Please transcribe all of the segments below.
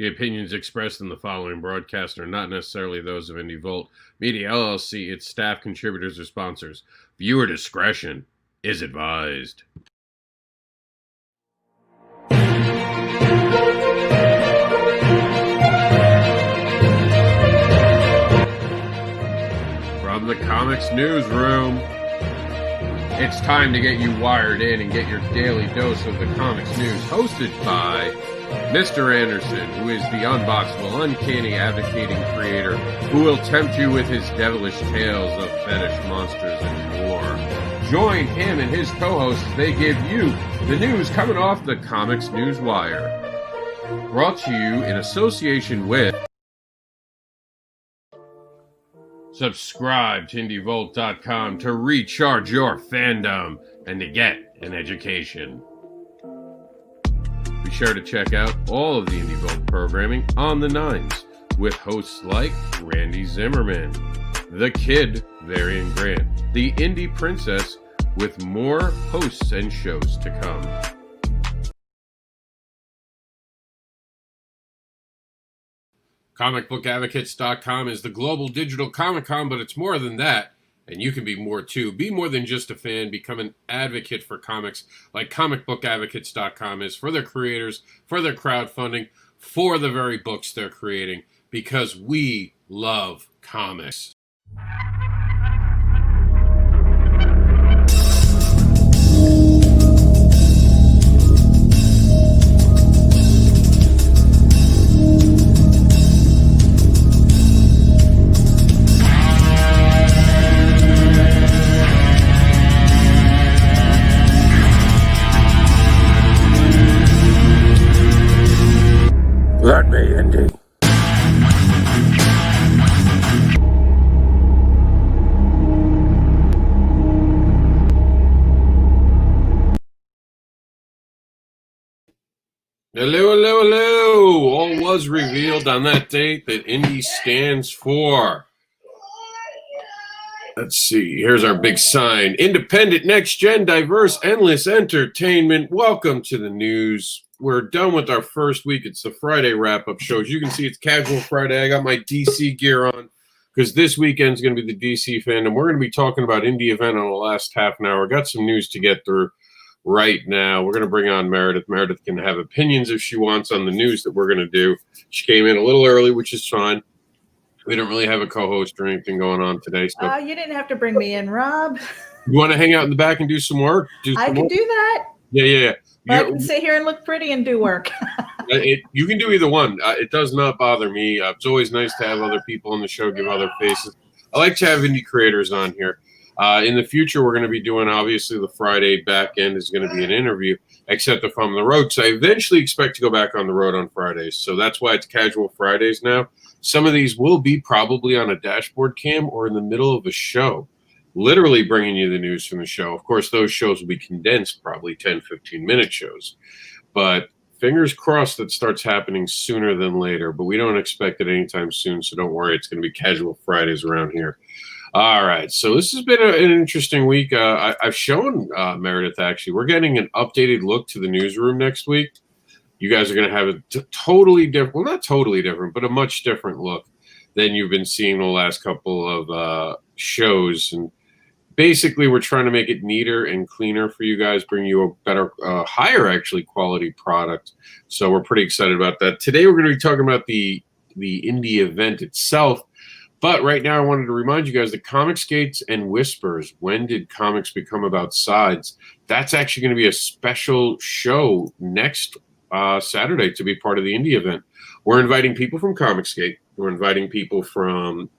The opinions expressed in the following broadcast are not necessarily those of INDEEvent Media LLC, its staff, contributors, or sponsors. Viewer discretion is advised. From the COMiX newsroom, it's time to get you wired in and get your daily dose of the COMiX news, hosted by Mr. Anderson, who is the unboxable, uncanny, advocating creator who will tempt you with his devilish tales of fetish monsters and more. Join him and his co-hosts as they give you the news coming off the COMiX News Wire. Brought to you in association with... Subscribe to INDEEvent.com to recharge your fandom and to get an education. Be sure to check out all of the INDEEvent programming on the Nines with hosts like Randy Zimmerman, The Kid, Varian Grant, The Indie Princess, with more hosts and shows to come. ComicBookAdvocates.com is the global digital Comic-Con, but it's more than that, and you can be more too. Be more than just a fan. Become an advocate for comics, like ComicBookAdvocates.com is for their creators, for their crowdfunding, for the very books they're creating, because we love comics. Let me, Indy. Hello, hello, hello. All was revealed on that date that Indie stands for. Let's see. Here's our big sign. Independent, next-gen, diverse, endless entertainment. Welcome to the news. We're done with our first week. It's the Friday wrap-up show. As you can see, it's Casual Friday. I got my DC gear on because this weekend's going to be the DC fandom. We're going to be talking about INDEEvent on the last half an hour. Got some news to get through right now. We're going to bring on Meredith. Meredith can have opinions if she wants on the news that we're going to do. She came in a little early, which is fine. We don't really have a co-host or anything going on today. So you didn't have to bring me in, Rob. You want to hang out in the back and do some work? I can do that. Yeah. I can sit here and look pretty and do work. You can do either one. It does not bother me. It's always nice to have other people on the show, give other faces. I like to have indie creators on here. In the future, we're going to be doing, obviously, the Friday back end is going to be an interview, except if I'm on the road. So I eventually expect to go back on the road on Fridays. So that's why it's Casual Fridays now. Some of these will be probably on a dashboard cam or in the middle of a show, literally bringing you the news from the show. Of course, those shows will be condensed, probably 10, 15-minute shows. But fingers crossed that starts happening sooner than later. But we don't expect it anytime soon, so don't worry. It's going to be Casual Fridays around here. All right, so this has been an interesting week. I've shown Meredith, actually. We're getting an updated look to the newsroom next week. You guys are going to have a totally different, well, not totally different, but a much different look than you've been seeing the last couple of shows. And basically, we're trying to make it neater and cleaner for you guys, bring you a better, higher, actually, quality product. So we're pretty excited about that. Today, we're going to be talking about the INDEEvent itself. But right now, I wanted to remind you guys that COMiXgates and Whispers, when did comics become about sides? That's actually going to be a special show next Saturday to be part of the INDEEvent. We're inviting people from COMiXgate. We're inviting people from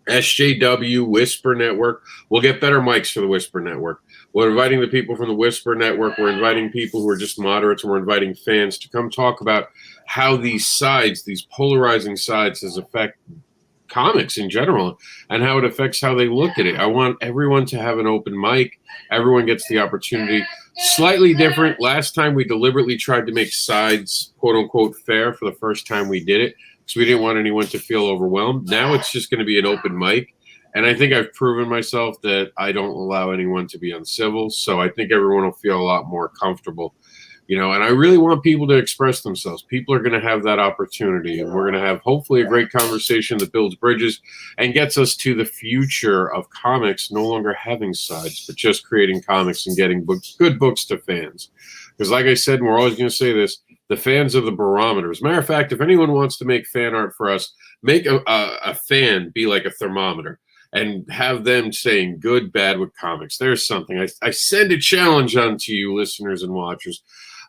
SJW, Whisper Network. We'll get better mics for the Whisper Network. We're inviting the people from the Whisper Network. We're inviting people who are just moderates, and we're inviting fans to come talk about how these sides, these polarizing sides, has affected comics in general and how it affects how they look at it. I want everyone to have an open mic. Everyone gets the opportunity. Slightly different. Last time we deliberately tried to make sides, quote unquote, fair for the first time we did it because we didn't want anyone to feel overwhelmed. Now it's just going to be an open mic. And I think I've proven myself that I don't allow anyone to be uncivil. So I think everyone will feel a lot more comfortable You know, and I really want people to express themselves. People are going to have that opportunity, and we're going to have hopefully a great conversation that builds bridges and gets us to the future of comics no longer having sides, but just creating comics and getting good books to fans. Because like I said, and we're always going to say this, the fans are the barometer. As a matter of fact, if anyone wants to make fan art for us, make a fan be like a thermometer and have them saying good, bad with comics. There's something. I send a challenge on to you, listeners and watchers.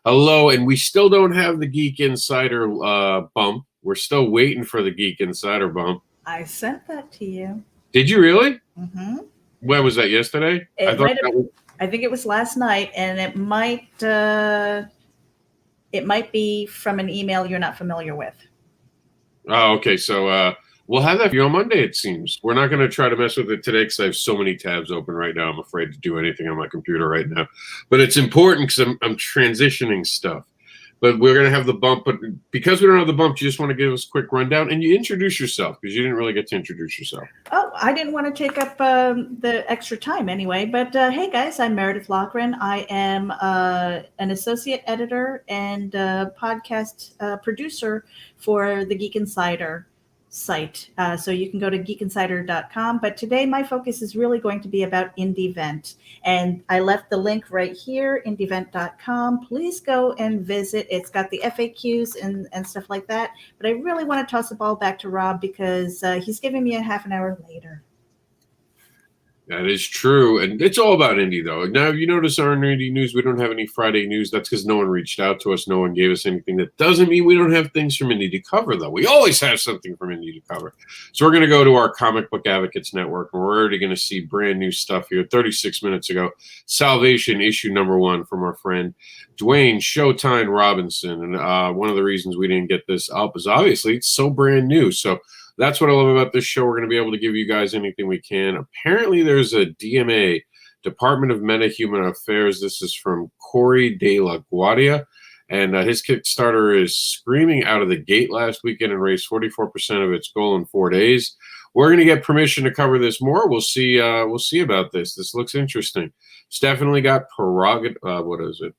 Hello, and we still don't have the Geek Insider bump. We're still waiting for the Geek Insider bump. I sent that to you. Did you really? Mm-hmm. When was that, yesterday? I think it was last night, and it might be from an email you're not familiar with. Oh, okay. So we'll have that for you on Monday, it seems. We're not going to try to mess with it today because I have so many tabs open right now. I'm afraid to do anything on my computer right now. But it's important because I'm transitioning stuff. But we're going to have the bump. But because we don't have the bump, you just want to give us a quick rundown. And you introduce yourself because you didn't really get to introduce yourself. Oh, I didn't want to take up the extra time anyway. But hey, guys, I'm Meredith Loughran. I am an associate editor and podcast producer for the Geek Insider site. So you can go to geekinsider.com. But today my focus is really going to be about INDEEvent. And I left the link right here, INDEEvent.com. Please go and visit. It's got the FAQs and stuff like that. But I really want to toss the ball back to Rob because he's giving me a half an hour later. That is true. And it's all about indie, though. Now, if you notice our indie news, we don't have any Friday news. That's because no one reached out to us. No one gave us anything. That doesn't mean we don't have things from indie to cover, though. We always have something from indie to cover. So we're going to go to our Comic Book Advocates Network, and we're already going to see brand new stuff here. 36 minutes ago, Salvation, issue #1 from our friend Dwayne Showtime Robinson. And one of the reasons we didn't get this up is obviously it's so brand new. So that's what I love about this show. We're going to be able to give you guys anything we can. Apparently, there's a DMA, Department of Meta-Human Affairs. This is from Corey De La Guardia. And his Kickstarter is screaming out of the gate last weekend and raised 44% of its goal in 4 days. We're going to get permission to cover this more. We'll see about this. This looks interesting. It's definitely got prerogative. What is it?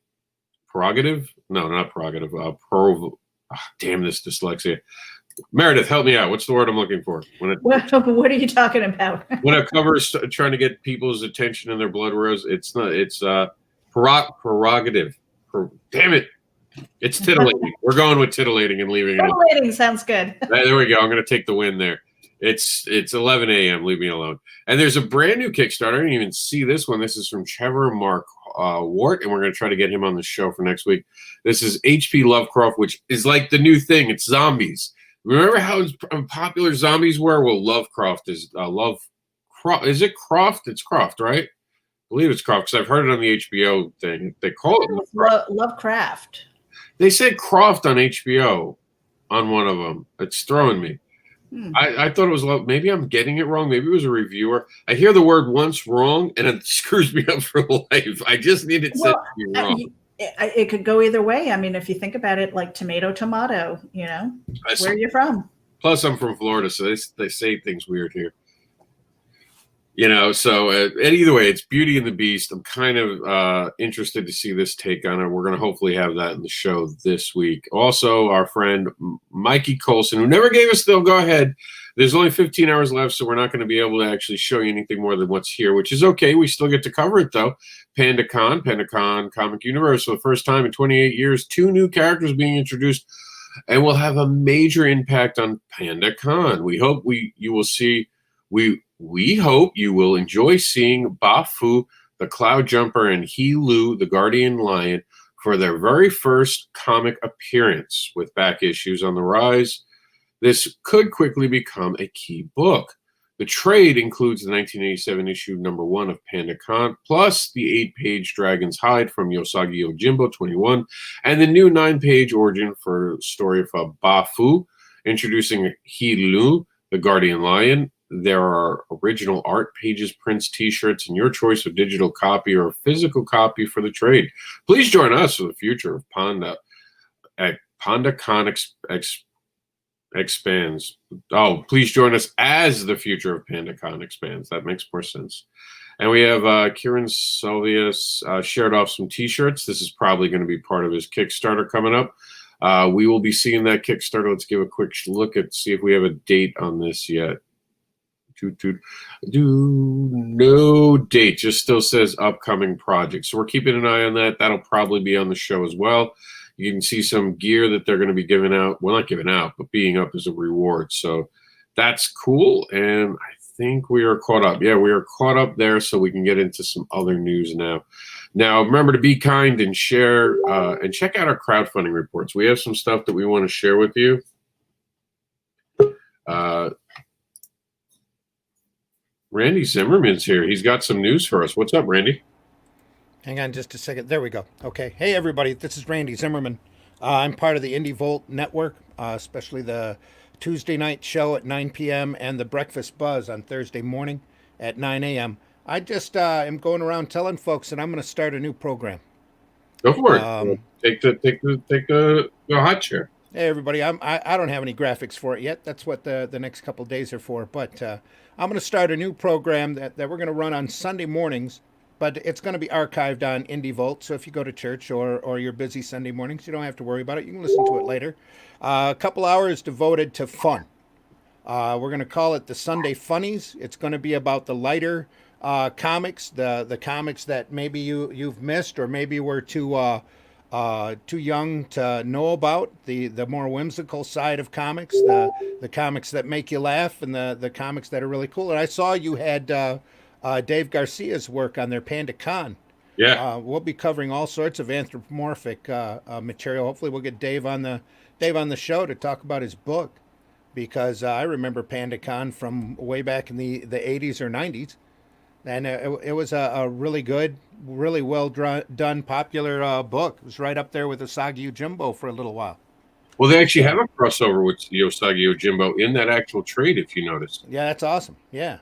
Prerogative? No, not prerogative. Damn this dyslexia. Meredith, help me out. What's the word I'm looking for? What are you talking about? When a cover is trying to get people's attention and their blood rose, it's not. It's prerogative. Damn it! It's titillating. We're going with titillating and leaving it. Titillating sounds good. There we go. I'm going to take the win there. It's 11 a.m. Leave me alone. And there's a brand new Kickstarter. I didn't even see this one. This is from Trevor Mark Wart, and we're going to try to get him on the show for next week. This is H.P. Lovecraft, which is like the new thing. It's zombies. Remember how popular zombies were? Well, Lovecraft is Lovecraft. Is it Croft? It's Croft, right? I believe it's Croft because I've heard it on the HBO thing. They call it Lovecraft. They said Croft on HBO on one of them. It's throwing me. I thought it was maybe I'm getting it wrong. Maybe it was a reviewer. I hear the word once wrong and it screws me up for life. I just need it said to be wrong. It could go either way. I mean, if you think about it, like tomato, you know, where are you from? Plus, I'm from Florida, so they say things weird here. You know, so and either way, it's Beauty and the Beast. I'm kind of interested to see this take on it. We're going to hopefully have that in the show this week. Also, our friend Mikey Colson, who never gave us the go ahead. There's only 15 hours left, so we're not going to be able to actually show you anything more than what's here, which is okay. We still get to cover it, though. PandaCon Comic Universe. For the first time in 28 years, 2 new characters being introduced, and will have a major impact on PandaCon. We hope you will see. We hope you will enjoy seeing Bafu, the Cloud Jumper, and He Lu, the Guardian Lion, for their very first comic appearance with back issues on the rise. This could quickly become a key book. The trade includes the 1987 issue #1 of PandaCon, plus the 8-page Dragon's Hide from Yosagi Yojimbo 21, and the new 9-page origin for story of Bafu, introducing He Lu, the Guardian Lion. There are original art pages, prints, T-shirts, and your choice of digital copy or physical copy for the trade. Please join us for the future of Panda at PandaCon expands. Oh, please join us as the future of PandaCon expands. That makes more sense. And we have Kieran Salvius shared off some T-shirts. This is probably going to be part of his Kickstarter coming up. We will be seeing that Kickstarter. Let's give a quick look at see if we have a date on this yet. No date, just still says upcoming project. So we're keeping an eye on that. That'll probably be on the show as well. You can see some gear that they're going to be giving out. Well, not giving out, but being up as a reward. So that's cool. And I think we are caught up. Yeah, we are caught up there, so we can get into some other news now. Now, remember to be kind and share and check out our crowdfunding reports. We have some stuff that we want to share with you. Randy Zimmerman's here. He's got some news for us. What's up, Randy? Hang on just a second. There we go. Okay. Hey, everybody. This is Randy Zimmerman. I'm part of the INDEEvent network, especially the Tuesday night show at 9 p.m. and the Breakfast Buzz on Thursday morning at 9 a.m. I just am going around telling folks that I'm going to start a new program. Go for it. Take the hot chair. Hey, everybody. I don't have any graphics for it yet. That's what the next couple of days are for. But I'm going to start a new program that we're going to run on Sunday mornings, but it's going to be archived on INDEEvent. So if you go to church or you're busy Sunday mornings, you don't have to worry about it. You can listen to it later. A couple hours devoted to fun. We're going to call it the Sunday Funnies. It's going to be about the lighter comics, the comics that maybe you've missed or maybe were too young to know about, the more whimsical side of comics, the comics that make you laugh, and the comics that are really cool. And I saw you had Dave Garcia's work on their Panda Con. Yeah, we'll be covering all sorts of anthropomorphic material. Hopefully, we'll get Dave on the show to talk about his book, because I remember Panda Con from way back in the 80s or 90s. And it was a really good, really well done, popular book. It was right up there with Usagi Yojimbo for a little while. Well, they actually have a crossover with Usagi Yojimbo in that actual trade, if you noticed. Yeah, that's awesome. Yeah.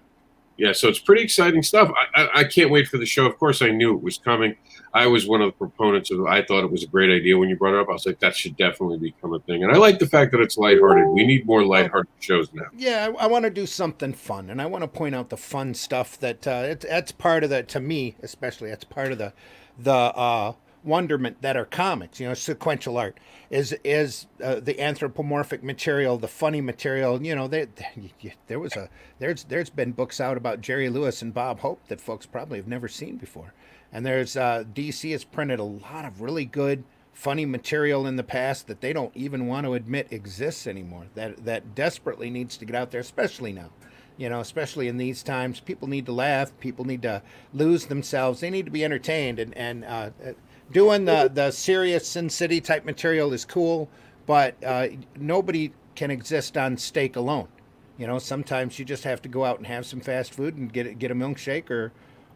Yeah, so it's pretty exciting stuff. I can't wait for the show. Of course, I knew it was coming. I was one of the proponents of it. I thought it was a great idea when you brought it up. I was like, that should definitely become a thing. And I like the fact that it's lighthearted. We need more lighthearted shows now. Yeah, I want to do something fun. And I want to point out the fun stuff that that's part of the, to me especially, that's part of the wonderment that are comics, sequential art is the anthropomorphic material, the funny material. There's been books out about Jerry Lewis and Bob Hope that folks probably have never seen before. And there's DC has printed a lot of really good funny material in the past that they don't even want to admit exists anymore, that desperately needs to get out there, especially now. Especially in these times, people need to laugh, people need to lose themselves, they need to be entertained, and doing the serious Sin City type material is cool, but nobody can exist on steak alone. Sometimes you just have to go out and have some fast food and get a milkshake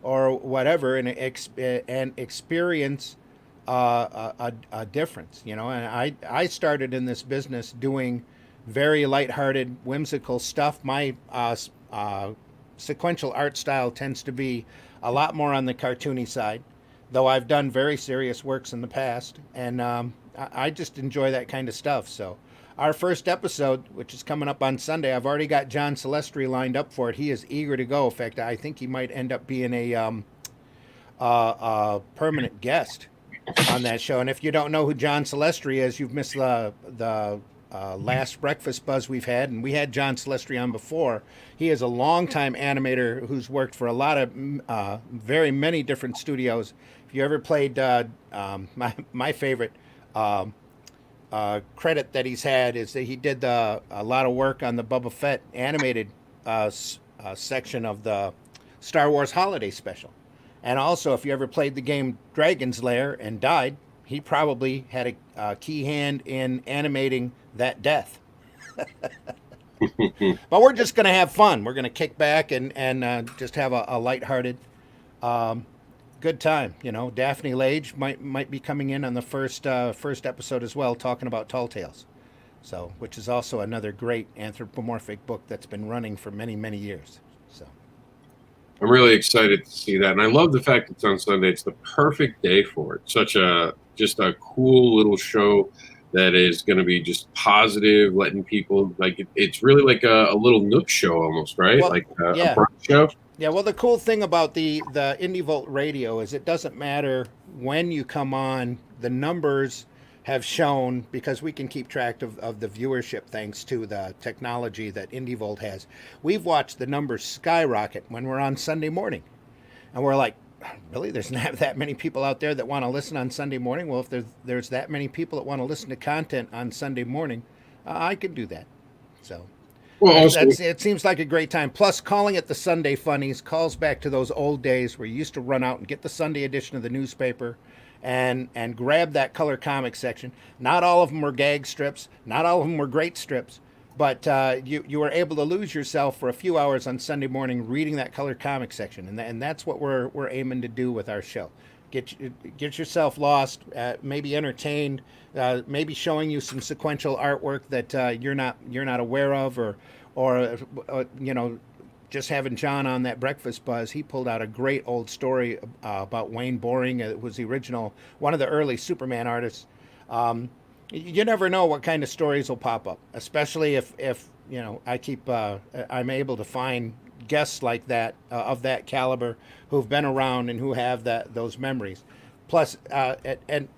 or whatever, and experience a difference. And I started in this business doing very lighthearted, whimsical stuff. My sequential art style tends to be a lot more on the cartoony side, though I've done very serious works in the past, and I just enjoy that kind of stuff. So our first episode, which is coming up on Sunday, I've already got John Celestri lined up for it. He is eager to go. In fact, I think he might end up being a permanent guest on that show. And if you don't know who John Celestri is, you've missed the last Breakfast Buzz we've had, and we had John Celestri on before. He is a longtime animator who's worked for a lot of very many different studios. If you ever played my favorite credit that he's had is that he did a lot of work on the Boba Fett animated section of the Star Wars Holiday Special. And also, if you ever played the game Dragon's Lair and died, he probably had a key hand in animating that death. But we're just going to have fun. We're going to kick back and just have a lighthearted good time. Daphne Lage might be coming in on the first episode as well, talking about Tall Tales. So, which is also another great anthropomorphic book that's been running for many, many years. So I'm really excited to see that. And I love the fact it's on Sunday. It's the perfect day for it. Just a cool little show that is going to be just positive, letting people, it's really like a little Nook show almost, right? Well, a brunch show. Yeah, well, the cool thing about the IndieVolt radio is it doesn't matter when you come on. The numbers have shown, because we can keep track of the viewership thanks to the technology that IndieVolt has. We've watched the numbers skyrocket when we're on Sunday morning. And we're like, really? There's not that many people out there that want to listen on Sunday morning? Well, if there's that many people that want to listen to content on Sunday morning, I can do that. So... Well, also, it seems like a great time. Plus, calling it the Sunday Funnies calls back to those old days where you used to run out and get the Sunday edition of the newspaper and grab that color comic section. Not all of them were gag strips. Not all of them were great strips. But you were able to lose yourself for a few hours on Sunday morning reading that color comic section. And that's what we're aiming to do with our show. Get yourself lost, maybe entertained, maybe showing you some sequential artwork that you're not aware of, or just having John on that Breakfast Buzz. He pulled out a great old story about Wayne Boring. It was the original, one of the early Superman artists. You never know what kind of stories will pop up, especially if I'm able to find guests like that of that caliber who've been around and who have those memories. Plus, and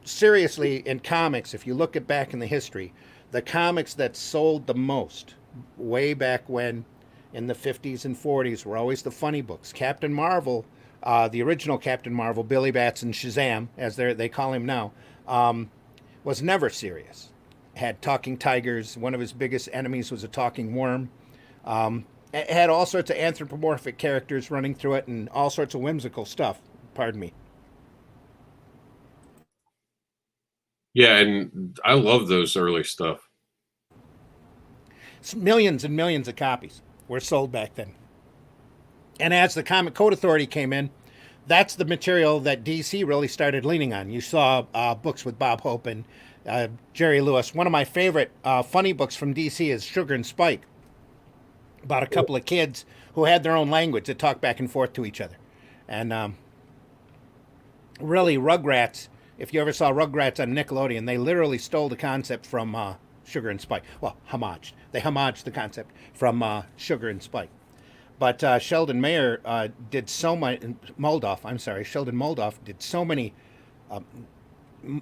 seriously, in comics, if you look back in the history, the comics that sold the most way back when, in the 50s and 40s, were always the funny books. Captain Marvel, the original Captain Marvel, Billy Batson, Shazam, as they call him now, was never serious. Had talking tigers. One of his biggest enemies was a talking worm. It had all sorts of anthropomorphic characters running through it and all sorts of whimsical stuff. Pardon me. yeah, and I love those early stuff. Millions and millions of copies were sold back then. And as the Comic Code Authority came in, that's the material that DC really started leaning on. You saw books with Bob Hope and Jerry Lewis. One of my favorite funny books from DC is Sugar and Spike, about a couple of kids who had their own language that talked back and forth to each other. And really, Rugrats, if you ever saw Rugrats on Nickelodeon, they literally stole the concept from Sugar and Spike. Well, homaged. They homaged the concept from Sugar and Spike. But Sheldon Mayer did so much, Sheldon Moldoff did so many,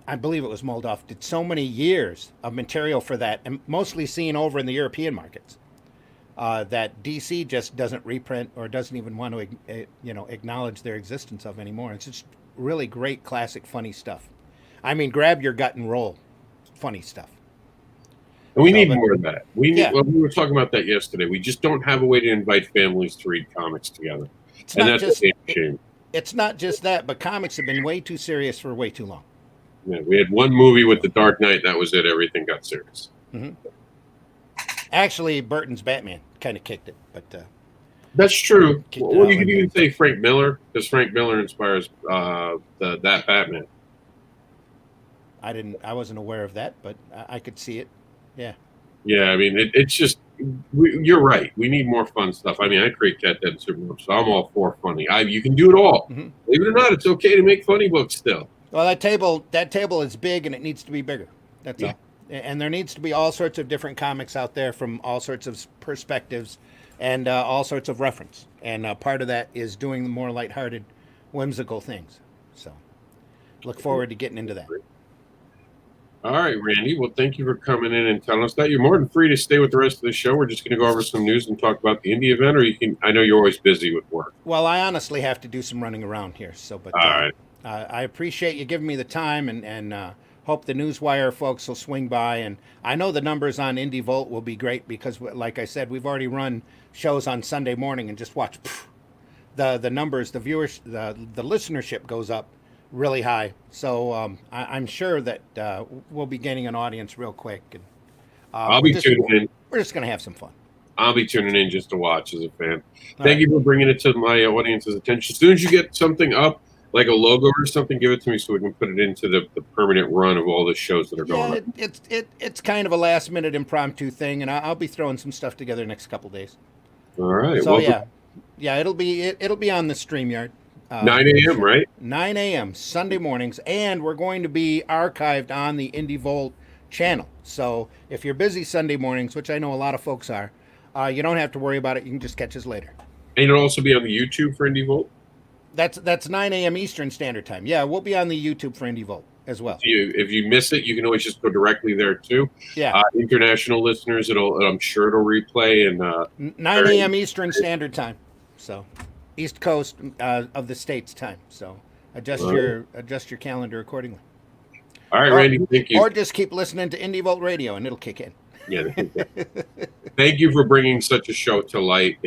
I believe it was Moldoff, did so many years of material for that, and mostly seen over in the European markets. That DC just doesn't reprint or doesn't even want to, acknowledge their existence of anymore. It's just really great, classic, funny stuff. I mean, grab your gut and roll, funny stuff. And we need more of that. We were talking about that yesterday. We just don't have a way to invite families to read comics together, that's a shame. It's not just that, but comics have been way too serious for way too long. Yeah, we had one movie with The Dark Knight. That was it. Everything got serious. Mm-hmm. Actually, Burton's Batman kind of kicked it, but that's true. Well, you could even say Frank Miller, because Frank Miller inspires that Batman. I wasn't aware of that, but I could see it. Yeah. Yeah, I mean, it's just, you're right. We need more fun stuff. I mean, I create Cat Dead and Superman, so I'm all for funny. You can do it all. Mm-hmm. Believe it or not, it's okay to make funny books still. Well, that table is big, and it needs to be bigger. That's all. And there needs to be all sorts of different comics out there from all sorts of perspectives and all sorts of reference. And part of that is doing the more lighthearted, whimsical things. So look forward to getting into that. All right, Randy. Well, thank you for coming in and telling us that. You're more than free to stay with the rest of the show. We're just going to go over some news and talk about the INDEEvent, or you can. I know you're always busy with work. Well, I honestly have to do some running around here. But all right. I appreciate you giving me the time, and hope the Newswire folks will swing by. And I know the numbers on IndieVolt will be great because, like I said, we've already run shows on Sunday morning and just watch the numbers, the viewers, the listenership goes up really high. So I'm sure that we'll be gaining an audience real quick. And I'll be tuning in. We're just going to have some fun. I'll be tuning in just to watch as a fan. Thank you for bringing it to my audience's attention. As soon as you get something up, like a logo or something, give it to me so we can put it into the permanent run of all the shows that are going on. It's kind of a last minute impromptu thing, and I'll be throwing some stuff together next couple days. All right. So it'll be on the StreamYard. 9 a.m. right? 9 a.m. Sunday mornings, and we're going to be archived on the IndieVolt channel. So if you're busy Sunday mornings, which I know a lot of folks are, you don't have to worry about it. You can just catch us later. And it'll also be on the YouTube for INDEEvent. That's 9 a.m. Eastern Standard Time. Yeah, we'll be on the YouTube for INDEEvent as well. If you miss it, you can always just go directly there too. Yeah. International listeners, I'm sure it'll replay and 9 a.m. Eastern Standard Time. So East Coast of the States time. So adjust your calendar accordingly. All right, Randy, thank you. Or just keep listening to INDEEvent Radio and it'll kick in. Yeah. Thank you for bringing such a show to light.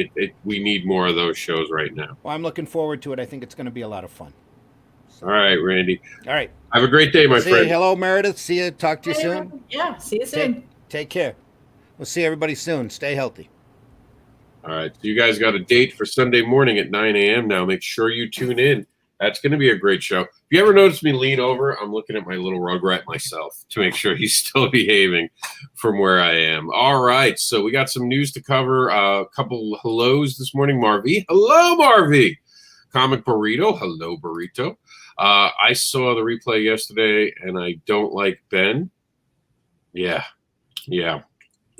We need more of those shows right now. Well, I'm looking forward to it. I think it's going to be a lot of fun. All right, Randy. All right. Have a great day, my friend. Hello, Meredith. See you. Talk to you soon. Yeah, see you soon. Take care. We'll see everybody soon. Stay healthy. All right. So you guys got a date for Sunday morning at 9 a.m. now. Make sure you tune in. That's going to be a great show. If you ever notice me lean over, I'm looking at my little rugrat myself to make sure he's still behaving from where I am. All right. So we got some news to cover. A couple hellos this morning. Marvy. Hello, Marvy. Comic Burrito. Hello, Burrito. I saw the replay yesterday, and I don't like Ben. Yeah. I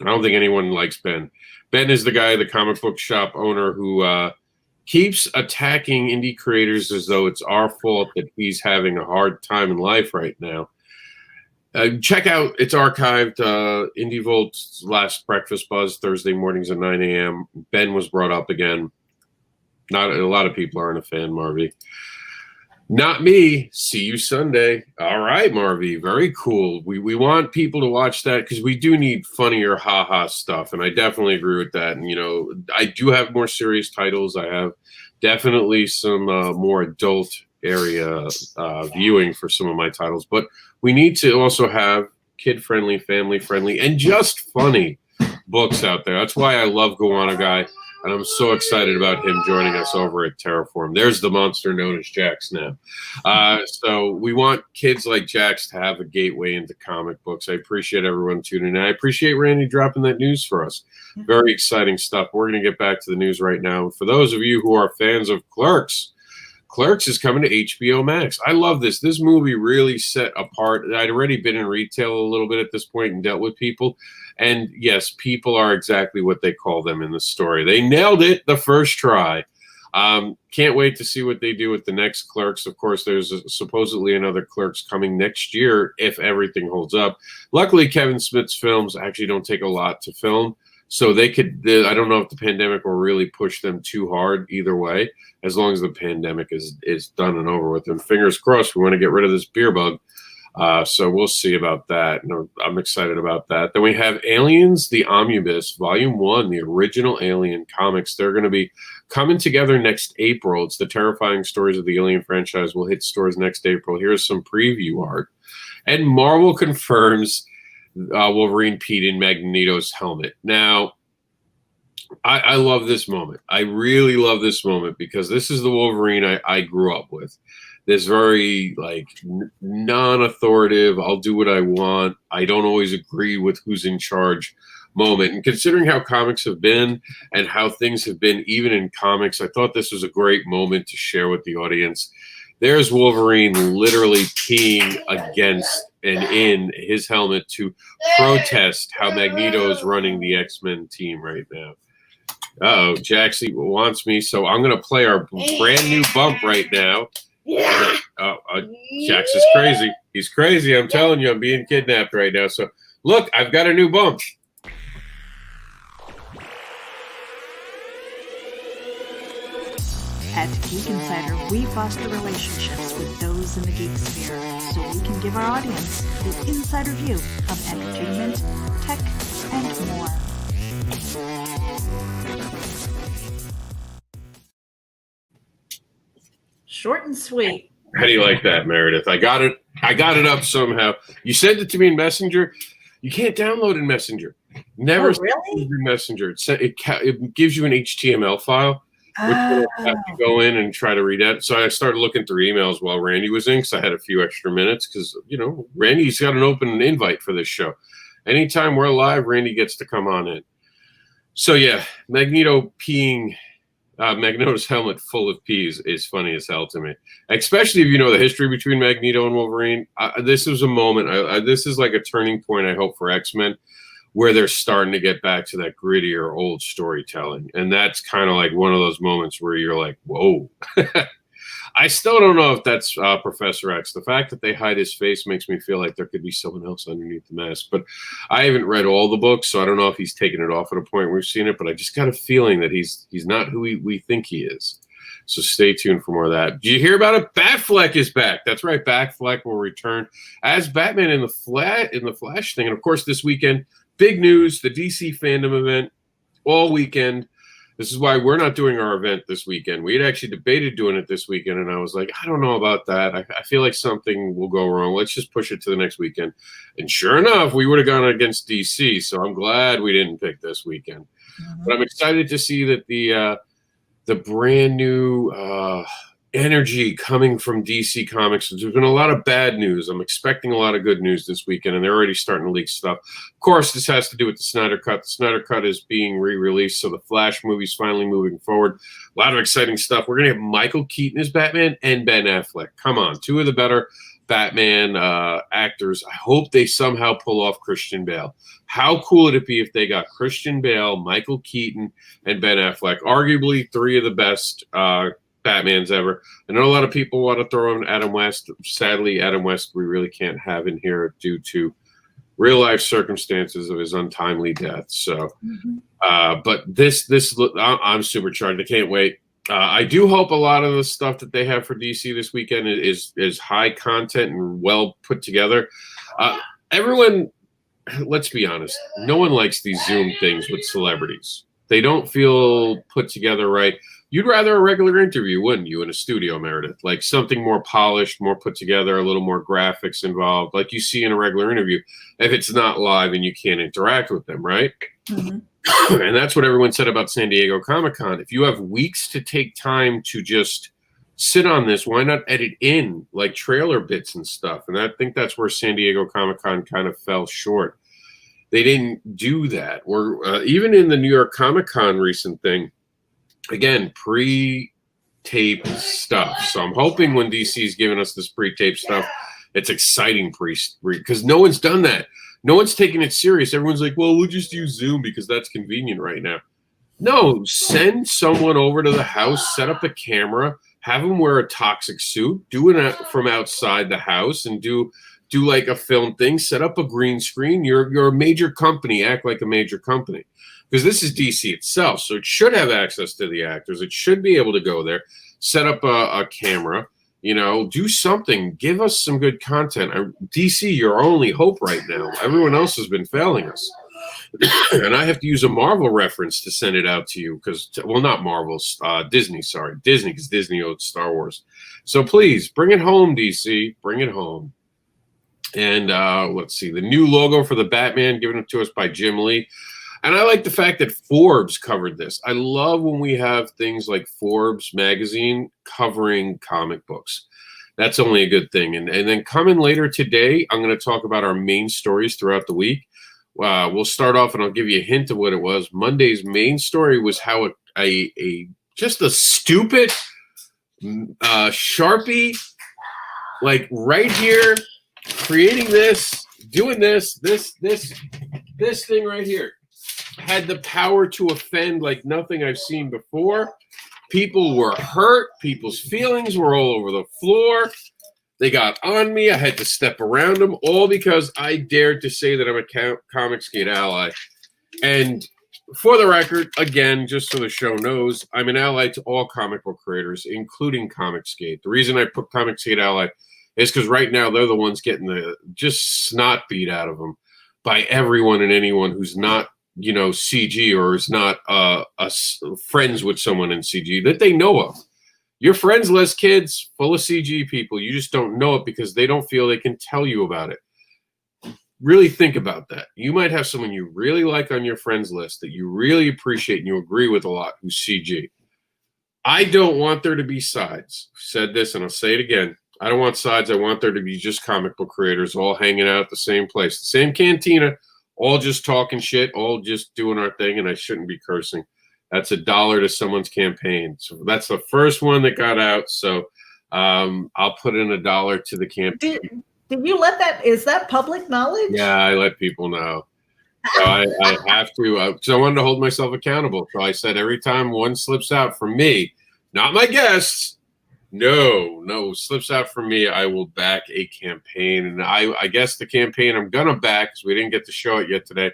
don't think anyone likes Ben. Ben is the guy, the comic book shop owner who keeps attacking indie creators as though it's our fault that he's having a hard time in life right now. Check out, it's archived, INDEEvent's last Breakfast Buzz, Thursday mornings at 9 a.m. Ben was brought up again. Not a lot of people aren't a fan, Marvy. Not me. See you Sunday. All right, Marvy. Very cool. We want people to watch that because we do need funnier haha stuff, and I definitely agree with that. And, I do have more serious titles. I have definitely some more adult area viewing for some of my titles, but we need to also have kid-friendly, family-friendly, and just funny books out there. That's why I love Goanna Guy. And I'm so excited about him joining us over at Terraform. There's the monster known as Jax now. So we want kids like Jax to have a gateway into comic books. I appreciate everyone tuning in. I appreciate Randy dropping that news for us. Very exciting stuff. We're going to get back to the news right now. For those of you who are fans of Clerks is coming to HBO Max. I love this. This movie really set apart. I'd already been in retail a little bit at this point and dealt with people. And yes, people are exactly what they call them in the story. They nailed it the first try. Can't wait to see what they do with the next Clerks. Of course, there's supposedly another Clerks coming next year if everything holds up. Luckily, Kevin Smith's films actually don't take a lot to film. So they could, I don't know if the pandemic will really push them too hard either way, as long as the pandemic is done and over with. And fingers crossed, we want to get rid of this beer bug. So we'll see about that. I'm excited about that. Then we have Aliens, the Omnibus, Volume 1, the original Alien comics. They're going to be coming together next April. It's the terrifying stories of the Alien franchise will hit stores next April. Here's some preview art. And Marvel confirms Wolverine Pete in Magneto's helmet. Now, I love this moment. I really love this moment because this is the Wolverine I grew up with. This very non-authoritative, I'll do what I want, I don't always agree with who's in charge moment. And considering how comics have been and how things have been even in comics, I thought this was a great moment to share with the audience. There's Wolverine literally peeing against and in his helmet to protest how Magneto is running the X-Men team right now. Uh-oh, Jaxie wants me, so I'm going to play our brand new bump right now. Jax is crazy. He's crazy. I'm telling you, I'm being kidnapped right now. So, look, I've got a new bump. At Geek Insider, we foster relationships with those in the geek sphere so we can give our audience the insider view of entertainment, tech, and more. Short and sweet. How do you like that, Meredith? I got it up somehow. You sent it to me in Messenger. You can't download in Messenger. Never really? in Messenger. It gives you an HTML file. Which I have to go in and try to read that. So I started looking through emails while Randy was in because I had a few extra minutes because, Randy's got an open invite for this show. Anytime we're live, Randy gets to come on in. So, yeah, Magneto peeing Magneto's helmet full of peas is funny as hell to me, especially if you know the history between Magneto and Wolverine. This was a moment. This is like a turning point, I hope, for X-Men. where they're starting to get back to that grittier old storytelling. And that's kind of like one of those moments where you're like, whoa. I still don't know if that's Professor X. The fact that they hide his face makes me feel like there could be someone else underneath the mask. But I haven't read all the books, so I don't know if he's taken it off at a point where we've seen it. But I just got a feeling that he's not who we think he is. So stay tuned for more of that. Did you hear about it? Batfleck is back. That's right. Batfleck will return as Batman in the Flash thing. And of course, this weekend, big news: the DC fandom event all weekend. This is why we're not doing our event this weekend. We had actually debated doing it this weekend, and I was like, I don't know about that. I feel like something will go wrong. Let's just push it to the next weekend. And sure enough, we would have gone against DC, so I'm glad we didn't pick this weekend. But I'm excited to see that the brand new energy coming from DC Comics. There's been a lot of bad news. I'm expecting a lot of good news this weekend, and they're already starting to leak stuff. Of course, this has to do with the Snyder Cut. The Snyder Cut is being re-released, so the Flash movie's finally moving forward. A lot of exciting stuff. We're going to have Michael Keaton as Batman and Ben Affleck. Come on, two of the better Batman actors. I hope they somehow pull off Christian Bale. How cool would it be if they got Christian Bale, Michael Keaton, and Ben Affleck? Arguably three of the best Batmans ever. I know a lot of people want to throw in Adam West. Sadly, Adam West we really can't have in here due to real life circumstances of his untimely death. So, but this I'm supercharged. I can't wait. I do hope a lot of the stuff that they have for DC this weekend is high content and well put together. Everyone, let's be honest, no one likes these Zoom things with celebrities. They don't feel put together right. You'd rather a regular interview, wouldn't you, in a studio, Meredith? Like something more polished, more put together, a little more graphics involved, like you see in a regular interview, if it's not live and you can't interact with them, right? And that's what everyone said about San Diego Comic-Con. If you have weeks to take time to just sit on this, why not edit in like trailer bits and stuff? And I think that's where San Diego Comic-Con kind of fell short. They didn't do that. Or even in the New York Comic-Con recent thing, again, pre-tape stuff. So I'm hoping when DC is giving us this pre-tape stuff, it's exciting because no one's done that. No one's taking it serious. Everyone's like, well, we'll just use Zoom because that's convenient right now. No, send someone over to the house, set up a camera, have them wear a toxic suit, do it from outside the house, and do like a film thing, set up a green screen. You're a major company, act like a major company. Because this is DC itself, so it should have access to the actors. It should be able to go there, set up a camera, do something. Give us some good content. DC, your only hope right now. Everyone else has been failing us. And I have to use a Marvel reference to send it out to you because, not Marvel, Disney, sorry. Disney, because Disney owns Star Wars. So please, bring it home, DC. Bring it home. And let's see, the new logo for the Batman given to us by Jim Lee. And I like the fact that Forbes covered this. I love when we have things like Forbes magazine covering comic books. That's only a good thing. And then coming later today, I'm going to talk about our main stories throughout the week. We'll start off, and I'll give you a hint of what it was. Monday's main story was how just a stupid Sharpie, like right here, creating this, doing this thing right here, had the power to offend like nothing I've seen before. People were hurt. People's feelings were all over the floor. They got on me. I had to step around them, all because I dared to say that I'm a COMiXgate ally. And for the record, again, just so the show knows, I'm an ally to all comic book creators, including COMiXgate. The reason I put COMiXgate ally is because right now they're the ones getting the just snot beat out of them by everyone and anyone who's not CG or is not friends with someone in CG that they know of. Your friends list, kids, full of CG people. You just don't know it because they don't feel they can tell you about it. Really think about that. You might have someone you really like on your friends list that you really appreciate and you agree with a lot who's CG. I don't want there to be sides. I've said this and I'll say it again. I don't want sides. I want there to be just comic book creators all hanging out at the same place, the same cantina, all just talking shit, all just doing our thing, and I shouldn't be cursing. That's $1 to someone's campaign. So that's the first one that got out. So I'll put in $1 to the campaign. Did you let that? Is that public knowledge? Yeah, I let people know. So I have to, because I wanted to hold myself accountable. So I said every time one slips out from me, not my guests, no, slips out from me, I will back a campaign. And I guess the campaign I'm going to back, because we didn't get to show it yet today,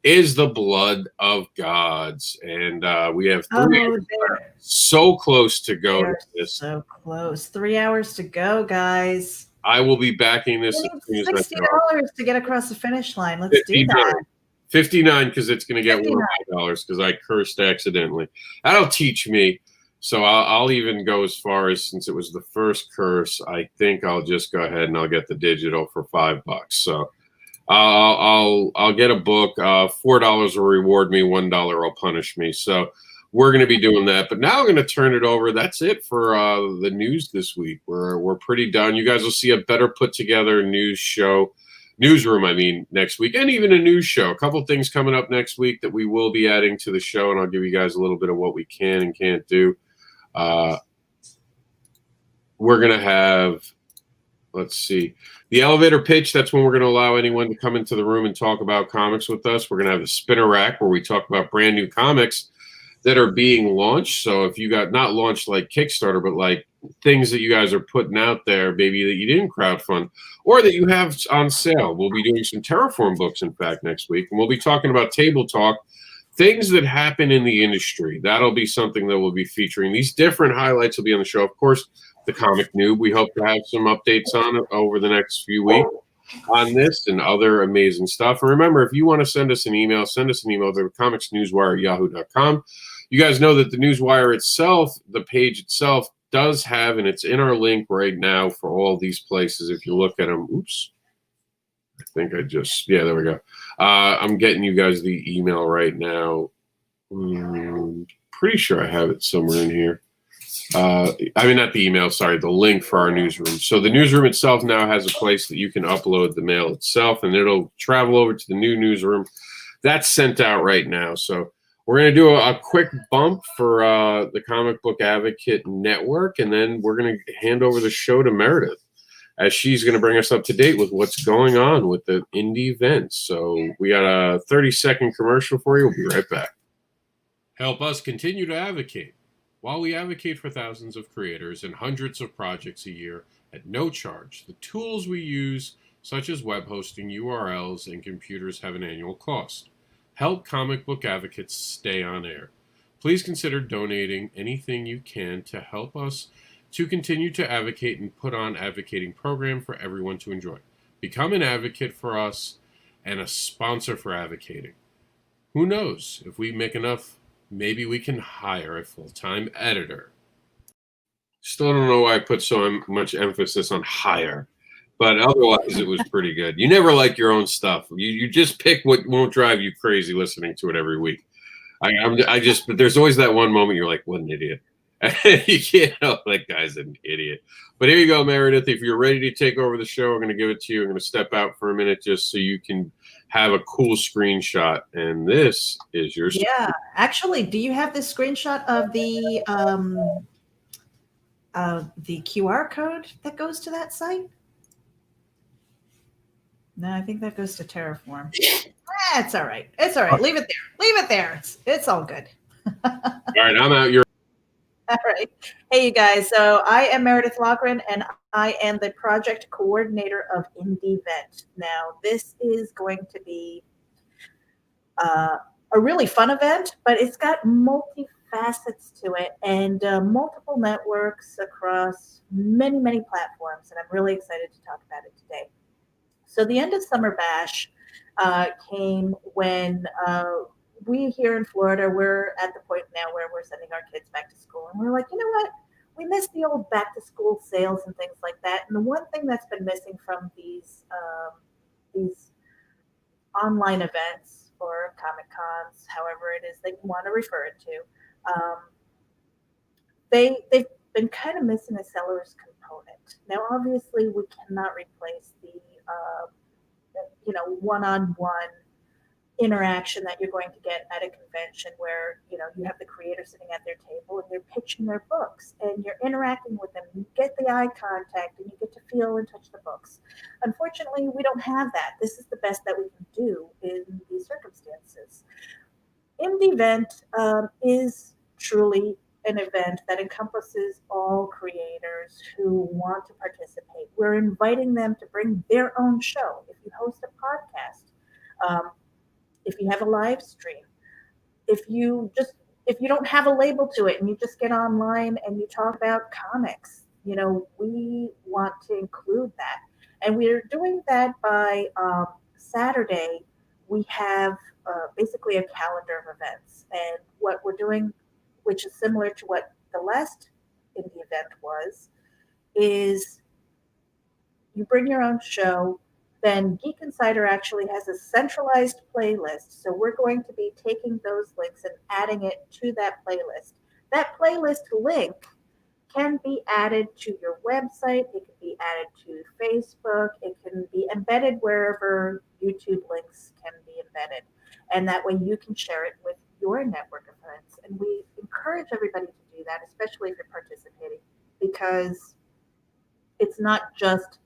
is the Blood of Gods. And we have 3 hours left. So close to go to this. So close. 3 hours to go, guys. I will be backing this. $60 to get across the finish line. Let's do that. 59 because it's going to get $1 because I cursed accidentally. That'll teach me. So I'll even go as far as, since it was the first curse, I think I'll just go ahead and I'll get the digital for $5. So I'll get a book. $4 will reward me. $1 will punish me. So we're going to be doing that. But now I'm going to turn it over. That's it for the news this week. We're pretty done. You guys will see a better put together newsroom, I mean, next week, and even a news show. A couple things coming up next week that we will be adding to the show, and I'll give you guys a little bit of what we can and can't do. We're going to have, let's see, the elevator pitch. That's when we're going to allow anyone to come into the room and talk about comics with us. We're going to have the spinner rack where we talk about brand new comics that are being launched. So if you got not launched like Kickstarter, but like things that you guys are putting out there, maybe that you didn't crowdfund or that you have on sale. We'll be doing some Terraform books, in fact, next week. And we'll be talking about table talk, things that happen in the industry. That'll be something that we'll be featuring. These different highlights will be on the show. Of course, the Comic Noob, we hope to have some updates on it over the next few weeks on this and other amazing stuff. And remember, if you want to send us an email to comicsnewswire@yahoo.com. You guys know that the Newswire itself, the page itself, does have, and it's in our link right now for all these places. If you look at them, oops, I think yeah, there we go. I'm getting you guys the email right now. Pretty sure I have it somewhere in here. I mean, not the email, sorry, the link for our newsroom. So the newsroom itself now has a place that you can upload the mail itself, and it'll travel over to the new newsroom. That's sent out right now. So we're going to do a quick bump for the Comic Book Advocate Network, and then we're going to hand over the show to Meredith as she's going to bring us up to date with what's going on with the INDEEvent. So we got a 30-second commercial for you. We'll be right back. Help us continue to advocate. While we advocate for thousands of creators and hundreds of projects a year at no charge, the tools we use, such as web hosting, URLs, and computers, have an annual cost. Help comic book advocates stay on air. Please consider donating anything you can to help us to continue to advocate and put on advocating program for everyone to enjoy. Become an advocate for us and a sponsor for advocating. Who knows? If we make enough, maybe we can hire a full-time editor. Still don't know why I put so much emphasis on hire. But otherwise, it was pretty good. You never like your own stuff. You just pick what won't drive you crazy listening to it every week. But there's always that one moment you're like, what an idiot. You can't help that guy's an idiot. But here you go, Meredith. If you're ready to take over the show, I'm going to give it to you. I'm going to step out for a minute just so you can have a cool screenshot. And this is your Yeah. Actually, do you have this screenshot of the QR code that goes to that site? No, I think that goes to Terraform. It's all right. It's all right. Leave it there. Leave it there. It's all good. All right, I'm out. You're all right. Hey, you guys. So I am Meredith Loughran, and I am the project coordinator of INDEEvent. Now, this is going to be a really fun event, but it's got multi-facets to it and multiple networks across many, many platforms, and I'm really excited to talk about it today. So the end of Summer Bash came when we here in Florida, we're at the point now where we're sending our kids back to school. And we're like, you know what? We miss the old back to school sales and things like that. And the one thing that's been missing from these online events or Comic Cons, however it is they want to refer it to, they've been kind of missing a seller's component. Now, obviously, we cannot replace the one-on-one interaction that you're going to get at a convention where you have the creator sitting at their table and they're pitching their books and you're interacting with them. You get the eye contact and you get to feel and touch the books. Unfortunately, we don't have that. This is the best that we can do in these circumstances. INDEEvent is truly an event that encompasses all creators who want to participate. We're inviting them to bring their own show. If you host a podcast, if you have a live stream, if you don't have a label to it and you just get online and you talk about comics, we want to include that. And we're doing that by Saturday. We have basically a calendar of events. And what we're doing, which is similar to what the last INDEEvent was, is you bring your own show. Then Geek Insider actually has a centralized playlist. So we're going to be taking those links and adding it to that playlist. That playlist link can be added to your website. It can be added to Facebook. It can be embedded wherever YouTube links can be embedded. And that way you can share it with your network of friends. And we encourage everybody to do that, especially if you're participating, because it's not just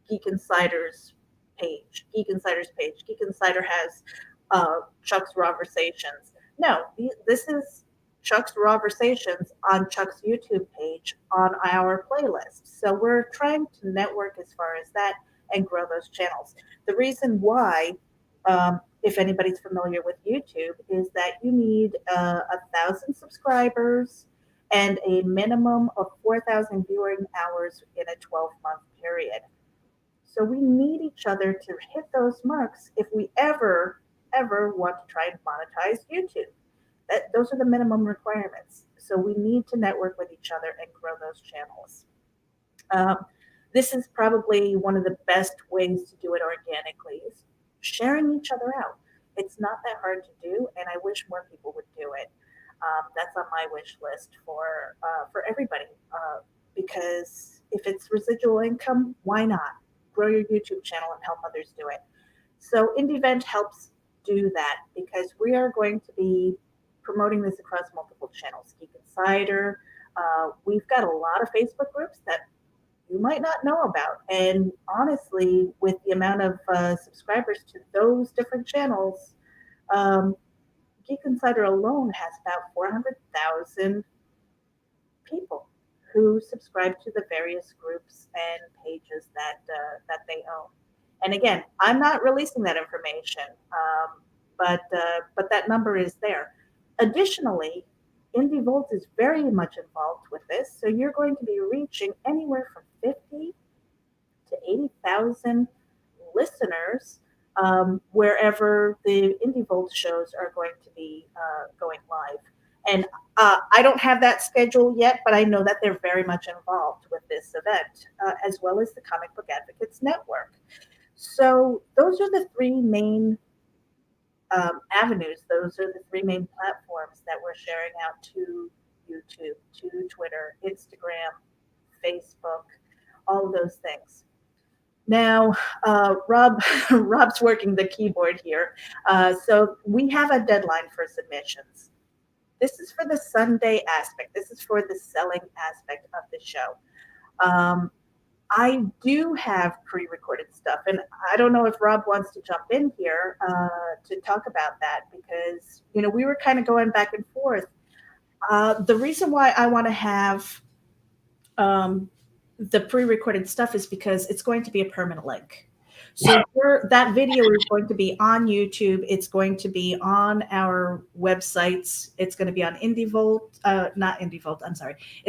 Geek Insider's page. Geek Insider has Chuck's Raversations. No, this is Chuck's Raversations on Chuck's YouTube page on our playlist. So we're trying to network as far as that and grow those channels. The reason why, if anybody's familiar with YouTube, is that you need 1,000 subscribers and a minimum of 4,000 viewing hours in a 12-month period. So we need each other to hit those marks if we ever want to try and monetize YouTube. Those are the minimum requirements. So we need to network with each other and grow those channels. This is probably one of the best ways to do it organically, is sharing each other out. It's not that hard to do, and I wish more people would do it. That's on my wish list for everybody, because if it's residual income, why not? Grow your YouTube channel and help others do it. So INDEEvent helps do that, because we are going to be promoting this across multiple channels. Geek Insider, we've got a lot of Facebook groups that you might not know about. And honestly, with the amount of subscribers to those different channels, Geek Insider alone has about 400,000 people who subscribe to the various groups and pages that they own. And again, I'm not releasing that information, but that number is there. Additionally, INDEEvent is very much involved with this, so you're going to be reaching anywhere from 50 to 80,000 listeners wherever the INDEEvent shows are going to be going live. And I don't have that schedule yet, but I know that they're very much involved with this event, as well as the Comic Book Advocates Network. So those are the three main avenues. Those are the three main platforms that we're sharing out to YouTube, to Twitter, Instagram, Facebook, all of those things. Now, Rob's working the keyboard here. So we have a deadline for submissions. This is for the Sunday aspect. This is for the selling aspect of the show. I do have pre-recorded stuff, and I don't know if Rob wants to jump in here to talk about that, because we were kind of going back and forth. The reason why I want to have the pre-recorded stuff is because it's going to be a permanent link. So that video is going to be on YouTube. It's going to be on our websites. It's going to be on It's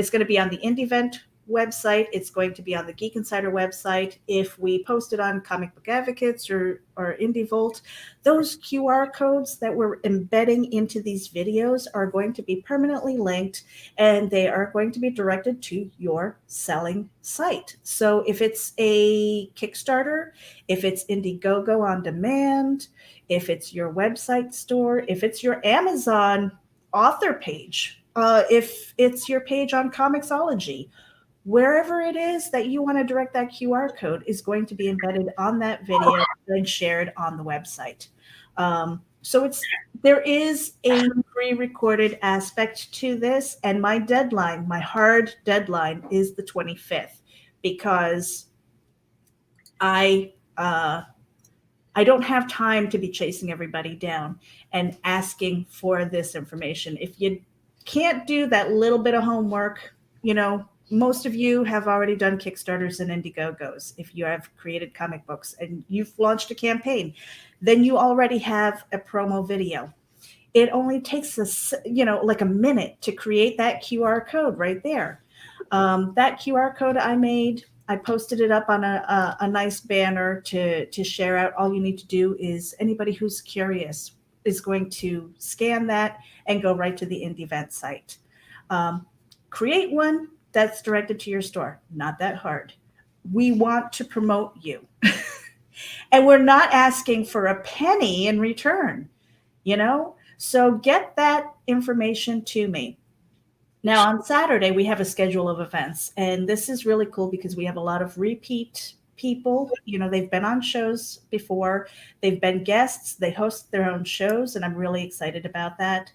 going to be on the INDEEvent website. It's going to be on the Geek Insider website. If we post it on Comic Book Advocates or INDEEvent, those QR codes that we're embedding into these videos are going to be permanently linked, and they are going to be directed to your selling site. So if it's a Kickstarter, if it's Indiegogo on demand, if it's your website store, if it's your Amazon author page, if it's your page on Comixology, wherever it is that you want to direct that QR code is going to be embedded on that video and shared on the website. So there is a pre-recorded aspect to this, and my deadline, my hard deadline, is the 25th, because I don't have time to be chasing everybody down and asking for this information. If you can't do that little bit of homework, most of you have already done Kickstarters and Indiegogos. If you have created comic books and you've launched a campaign, then you already have a promo video. It only takes like a minute to create that QR code right there. That QR code I made, I posted it up on a nice banner to share out. All you need to do is anybody who's curious is going to scan that and go right to the INDEEvent site. Create one that's directed to your store. Not that hard. We want to promote you. And we're not asking for a penny in return, So get that information to me. Now, on Saturday, we have a schedule of events, and this is really cool because we have a lot of repeat people. They've been on shows before. They've been guests. They host their own shows, and I'm really excited about that.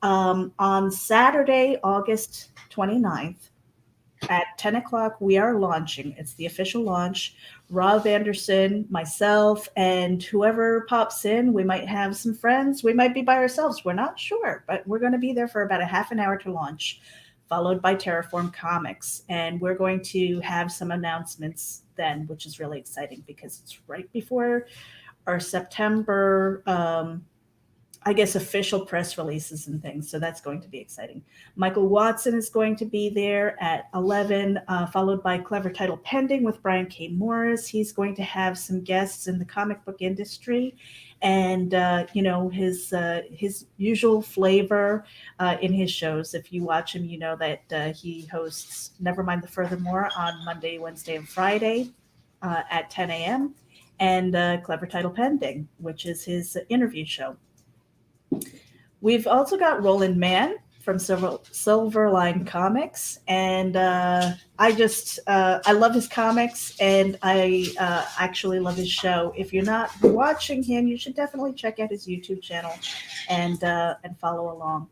On Saturday, August 29th, at 10 o'clock, we are launching. It's the official launch. Rob Anderson, myself, and whoever pops in. We might have some friends. We might be by ourselves. We're not sure, but we're going to be there for about a half an hour to launch, followed by Terraform Comics. And we're going to have some announcements then, which is really exciting because it's right before our September official press releases and things. So that's going to be exciting. Michael Watson is going to be there at 11, followed by Clever Title Pending with Brian K. Morris. He's going to have some guests in the comic book industry and, his usual flavor in his shows. If you watch him, you know that he hosts Nevermind the Furthermore on Monday, Wednesday, and Friday at 10 a.m. and Clever Title Pending, which is his interview show. We've also got Roland Mann from Silverline Comics, and I love his comics, and I actually love his show. If you're not watching him, you should definitely check out his YouTube channel and follow along.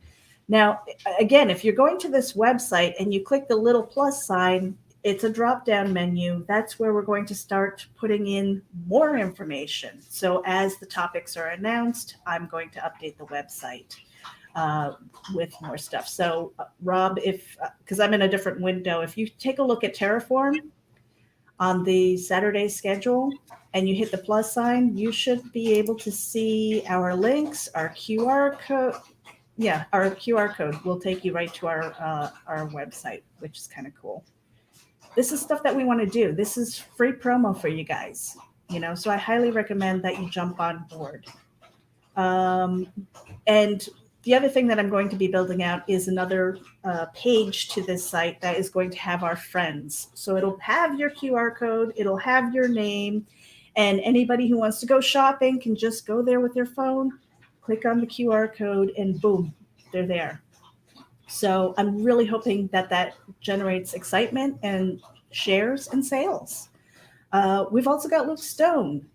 Now, again, if you're going to this website and you click the little plus sign, it's a drop-down menu. That's where we're going to start putting in more information. So as the topics are announced, I'm going to update the website with more stuff. So Rob, because I'm in a different window, if you take a look at Terraform on the Saturday schedule and you hit the plus sign, you should be able to see our links, our QR code. Yeah, our QR code will take you right to our website, which is kind of cool. This is stuff that we want to do. This is free promo for you guys, so I highly recommend that you jump on board. And the other thing that I'm going to be building out is another page to this site that is going to have our friends. So it'll have your QR code, it'll have your name, and anybody who wants to go shopping can just go there with their phone, click on the QR code, and boom, they're there. So I'm really hoping that generates excitement and shares and sales. We've also got Luke Stone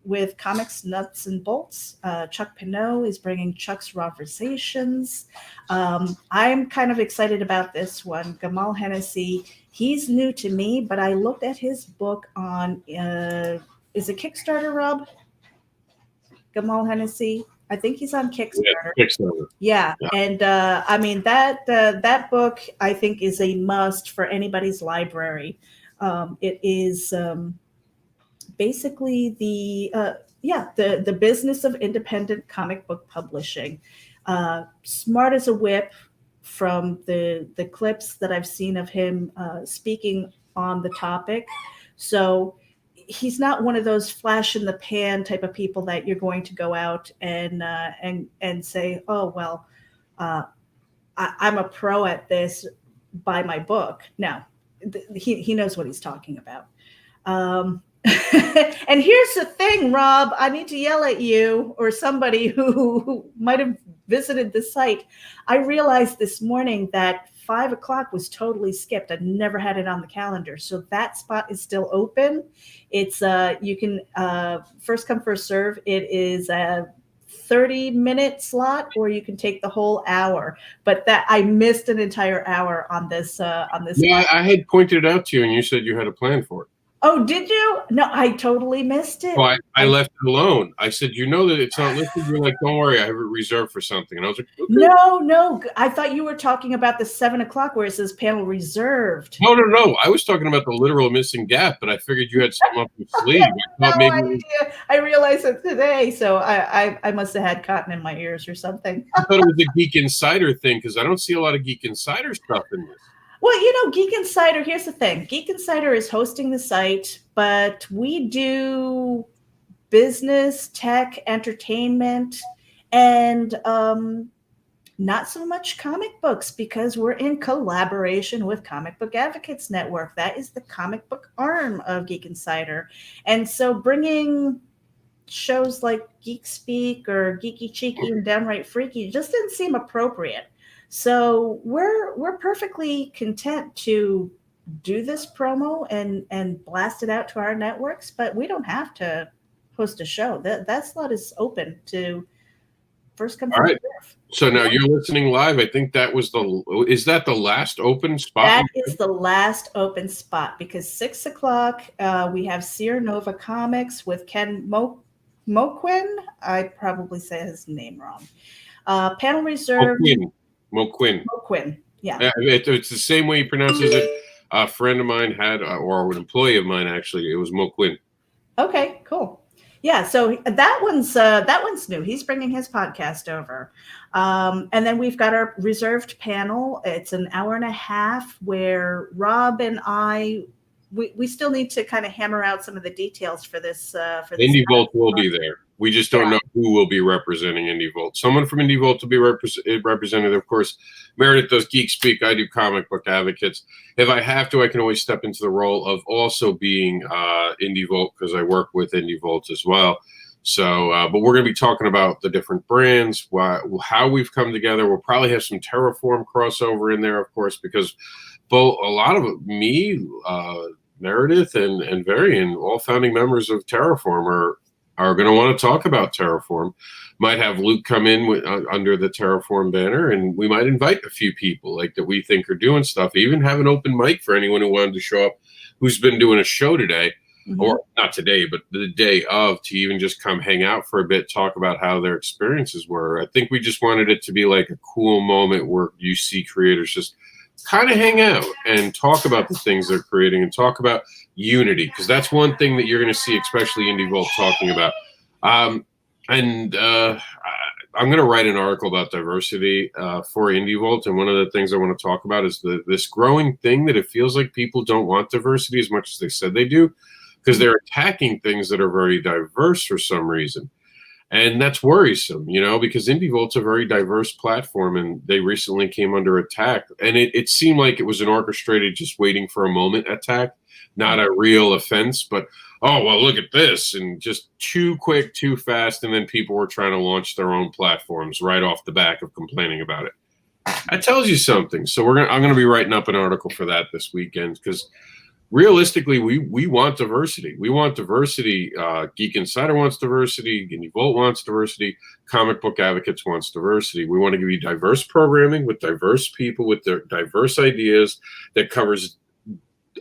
with Comics, Nuts, and Bolts. Chuck Pinot is bringing Chuck's Conversations. I'm kind of excited about this one. Gamal Hennessy, he's new to me, but I looked at his book on, is it Kickstarter, Rob? Gamal Hennessy? I think he's on Kickstarter. Yeah, Kickstarter. Yeah. And that book I think is a must for anybody's library. It is basically the business of independent comic book publishing. Smart as a whip from the clips that I've seen of him speaking on the topic. So he's not one of those flash in the pan type of people that you're going to go out and say, oh, well, I'm a pro at this, buy my book. No, he knows what he's talking about. And here's the thing, Rob, I need to yell at you or somebody who might have visited the site. I realized this morning that 5 o'clock was totally skipped. I never had it on the calendar. So that spot is still open. It's you can first come, first serve. It is 30-minute slot, or you can take the whole hour. But that I missed an entire hour on this. Yeah, I had pointed it out to you, and you said you had a plan for it. Oh, did you? No, I totally missed it. So I left it alone. I said, you know that it's not listed. You're like, don't worry, I have it reserved for something. And I was like, okay. No. I thought you were talking about the 7 o'clock where it says panel reserved. No. I was talking about the literal missing gap, but I figured you had something up your sleeve. I thought maybe idea. I realized it today, so I must have had cotton in my ears or something. I thought it was a Geek Insider thing because I don't see a lot of Geek Insider stuff in this. Well, Geek Insider, here's the thing. Geek Insider is hosting the site, but we do business, tech, entertainment, and not so much comic books because we're in collaboration with Comic Book Advocates Network. That is the comic book arm of Geek Insider. And so bringing shows like Geek Speak or Geeky Cheeky and Downright Freaky just didn't seem appropriate. So we're perfectly content to do this promo and blast it out to our networks, but we don't have to host a show. That slot is open to first come first serve. So now you're listening live. I think is that the last open spot? That is the last open spot because 6 o'clock we have Sierra Nova Comics with Ken Moquin. I probably say his name wrong. Panel reserved. Moquin. Yeah. It's the same way he pronounces it. A friend of mine had, or an employee of mine actually, it was Moquin. Okay, cool. Yeah, so that one's new. He's bringing his podcast over. And then we've got our reserved panel. It's an hour and a half where Rob and I, we still need to kind of hammer out some of the details for this. INDEEvent will be there. We just don't know who will be representing INDEEvent. Someone from INDEEvent will be represented. Of course, Meredith does Geek Speak. I do Comic Book Advocates. If I have to, I can always step into the role of also being INDEEvent because I work with INDEEvent as well. So, but we're going to be talking about the different brands, how we've come together. We'll probably have some Terraform crossover in there, of course, because a lot of me, Meredith, and Varian, all founding members of Terraform, are going to want to talk about Terraform. Might have Luke come in under the Terraform banner, and we might invite a few people like that we think are doing stuff. Even have an open mic for anyone who wanted to show up, who's been doing a show today, or not today, but the day of, to even just come hang out for a bit, talk about how their experiences were. I think we just wanted it to be like a cool moment where you see creators just kind of hang out and talk about the things they're creating and talk about unity, because that's one thing that you're going to see, especially INDEEvent talking about. I'm going to write an article about diversity for INDEEvent, and one of the things I want to talk about is this growing thing that it feels like people don't want diversity as much as they said they do, because they're attacking things that are very diverse for some reason. And that's worrisome, because INDEEvent's a very diverse platform, and they recently came under attack. And it seemed like it was an orchestrated, just waiting for a moment attack, not a real offense, but, oh, well, look at this, and just too quick, too fast, and then people were trying to launch their own platforms right off the back of complaining about it. That tells you something. So I'm going to be writing up an article for that this weekend, because realistically, we want diversity. We want diversity. Geek Insider wants diversity. INDEEvent wants diversity. Comic Book Advocates wants diversity. We want to give you diverse programming with diverse people with their diverse ideas that covers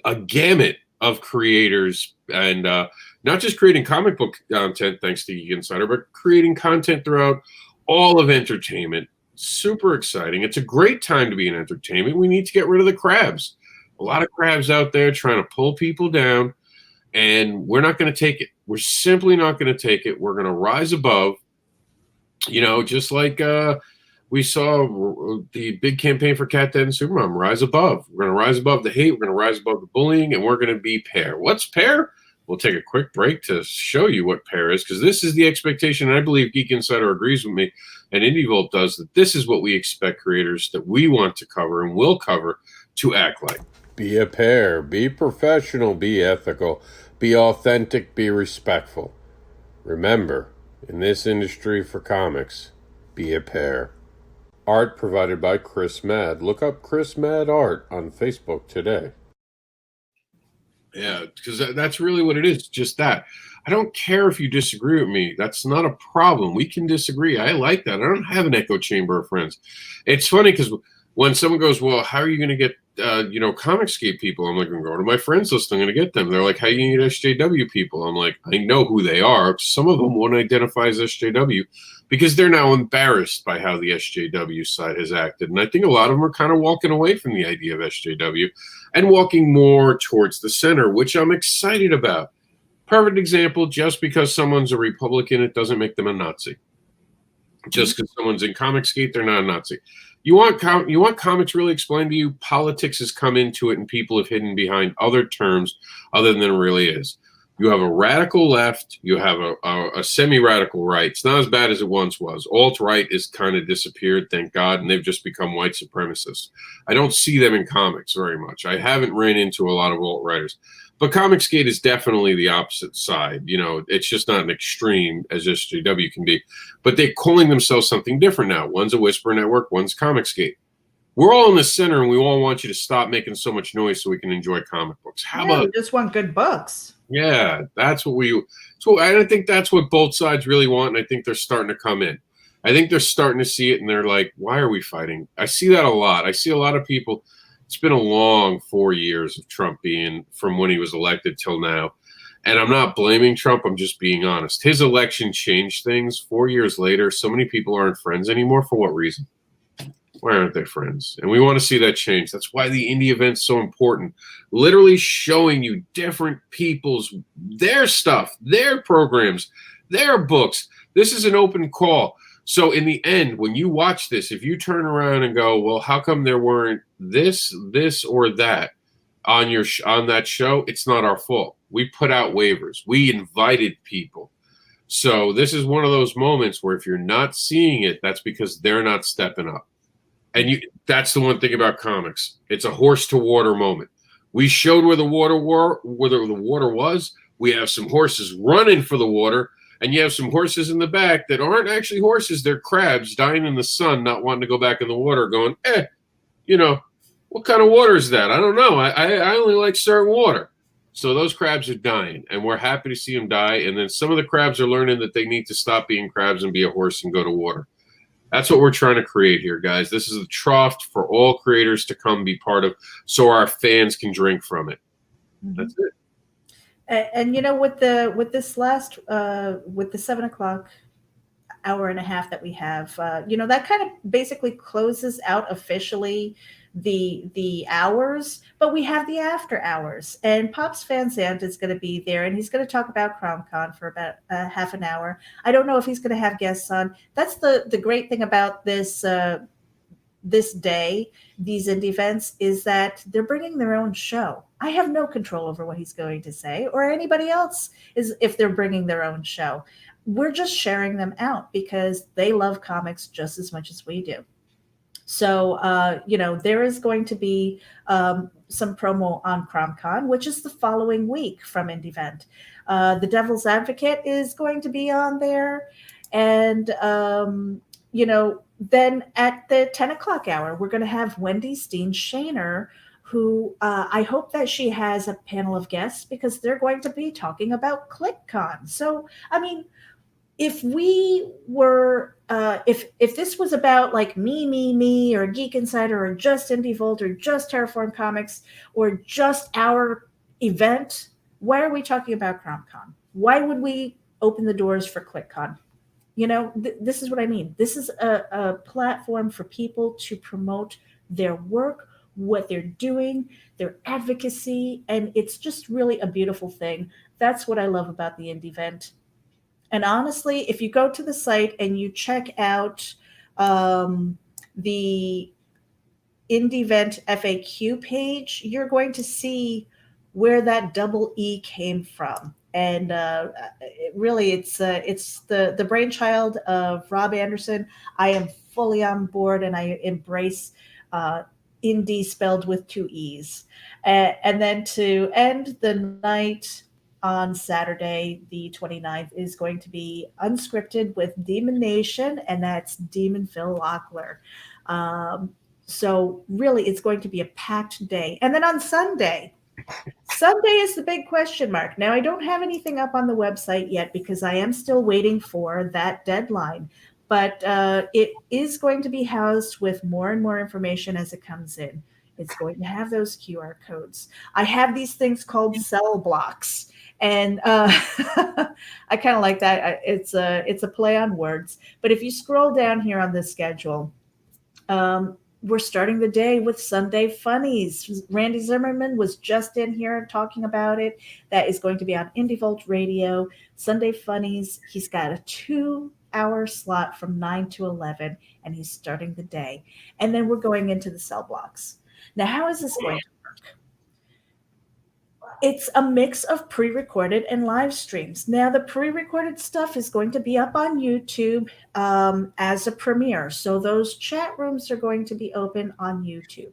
a gamut of creators, and not just creating comic book content, thanks to Geek Insider, but creating content throughout all of entertainment. Super exciting. It's a great time to be in entertainment. We need to get rid of the crabs. A lot of crabs out there trying to pull people down, and we're not going to take it. We're simply not going to take it. We're going to rise above, just like we saw the big campaign for Cat Dad and Supermom, rise above. We're going to rise above the hate. We're going to rise above the bullying, and we're going to be pair. What's pair? We'll take a quick break to show you what pair is, because this is the expectation, and I believe Geek Insider agrees with me, and INDEEvent does, that this is what we expect creators that we want to cover and will cover to act like. Be a pair. Be professional. Be ethical. Be authentic. Be respectful. Remember, in this industry for comics, be a pair. Art provided by Chris Mad. Look up Chris Mad Art on Facebook today. Yeah, because that's really what it is, just that. I don't care if you disagree with me. That's not a problem. We can disagree. I like that. I don't have an echo chamber of friends. It's funny because when someone goes, well, how are you going to get, COMIXgate people? I'm like, I'm going to my friends list. I'm going to get them. They're like, how you get SJW people? I'm like, I know who they are. Some of them won't identify as SJW because they're now embarrassed by how the SJW side has acted. And I think a lot of them are kind of walking away from the idea of SJW and walking more towards the center, which I'm excited about. Perfect example, just because someone's a Republican, it doesn't make them a Nazi. Just because someone's in COMIXgate, they're not a Nazi. You want comics really explained to you? Politics has come into it, and people have hidden behind other terms other than it really is. You have a radical left. You have a semi-radical right. It's not as bad as it once was. Alt-right is kind of disappeared, thank God, and they've just become white supremacists. I don't see them in comics very much. I haven't ran into a lot of alt-righters. But COMIXgate is definitely the opposite side. It's just not an extreme as SJW can be. But they're calling themselves something different now. One's a Whisper Network, one's COMIXgate. We're all in the center, and we all want you to stop making so much noise so we can enjoy comic books. How about we just want good books? Yeah, that's what I think that's what both sides really want, and I think they're starting to come in. I think they're starting to see it, and they're like, why are we fighting? I see that a lot. I see a lot of people. It's been a long 4 years of Trump being from when he was elected till now. And I'm not blaming Trump. I'm just being honest. His election changed things. 4 years later, so many people aren't friends anymore. For what reason? Why aren't they friends? And we want to see that change. That's why the INDEEvent's so important. Literally showing you different people's, their stuff, their programs, their books. This is an open call. So in the end, when you watch this, if you turn around and go, well, how come there weren't this, or that on that show? It's not our fault. We put out waivers. We invited people. So this is one of those moments where if you're not seeing it, that's because they're not stepping up. And that's the one thing about comics. It's a horse to water moment. We showed where the water was. We have some horses running for the water. And you have some horses in the back that aren't actually horses. They're crabs dying in the sun, not wanting to go back in the water, going, what kind of water is that? I don't know. I only like certain water. So those crabs are dying, and we're happy to see them die. And then some of the crabs are learning that they need to stop being crabs and be a horse and go to water. That's what we're trying to create here, guys. This is a trough for all creators to come be part of so our fans can drink from it. That's it. And with the 7 o'clock hour and a half that we have, that kind of basically closes out officially the hours, but we have the after hours, and Pops Van Sant is going to be there, and he's going to talk about CromCon for about half an hour. I don't know if he's going to have guests on. That's the great thing about this day, these INDEEvents, is that they're bringing their own show. I have no control over what he's going to say, or anybody else is if they're bringing their own show. We're just sharing them out because they love comics just as much as we do. So, there is going to be some promo on CromCon, which is the following week from INDEEvent. The Devil's Advocate is going to be on there. And, then at the 10 o'clock hour, we're going to have Wendy Steen Shaner, who I hope that she has a panel of guests because they're going to be talking about ClickCon. So, if we were, if this was about like me, or Geek Insider, or just IndieVolt, or just Terraform Comics, or just our event, why are we talking about CromCon? Why would we open the doors for ClickCon? This is what I mean. This is a platform for people to promote their work, what they're doing, their advocacy, and it's just really a beautiful thing. That's what I love about the INDEEvent. And honestly, if you go to the site and you check out the INDEEvent FAQ page, you're going to see where that double E came from. And it's the brainchild of Rob Anderson. I am fully on board, and I embrace indie spelled with 2 E's. And then to end the night on Saturday, the 29th, is going to be Unscripted with Demon Nation, and that's Demon Phil Locklear. So really, it's going to be a packed day. And then on Sunday, Sunday is the big question mark. Now, I don't have anything up on the website yet because I am still waiting for that deadline. But it is going to be housed with more and more information as it comes in. It's going to have those QR codes. I have these things called cell blocks. And I kind of like that. It's a play on words. But if you scroll down here on the schedule, we're starting the day with Sunday Funnies. Randy Zimmerman was just in here talking about it. That is going to be on INDEEvent Radio. Sunday Funnies. He's got a 2-hour slot from 9 to 11, and he's starting the day. And then we're going into the cell blocks. Now, how is this going to work? It's a mix of pre-recorded and live streams. Now, the pre-recorded stuff is going to be up on YouTube as a premiere. So those chat rooms are going to be open on YouTube.